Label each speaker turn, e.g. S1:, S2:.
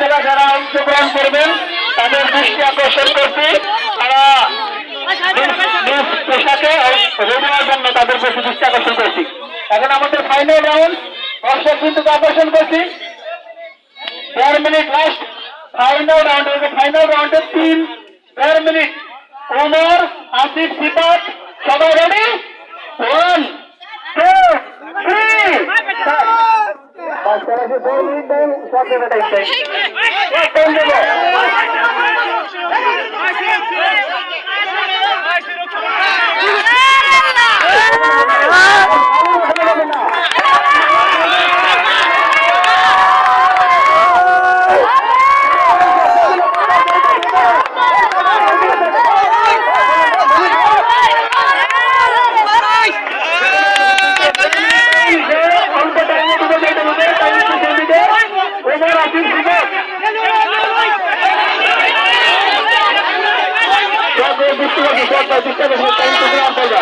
S1: খেলা যারা অংশগ্রহণ করবেন তাদের দৃষ্টি আকর্ষণ করছি, তারা পোশাকে রেডি হওয়ার জন্য তাদের প্রতি দৃষ্টি আকর্ষণ করছি। এখন আমাদের ফাইনাল রাউন্ড, দর্শক কিন্তু আকর্ষণ করছি। 4 minute last final round, final রাউন্ডে 4 মিনিট। ওমর, আসিফ, সিফাত সবাই রেডি? 1 2 3 Gracias.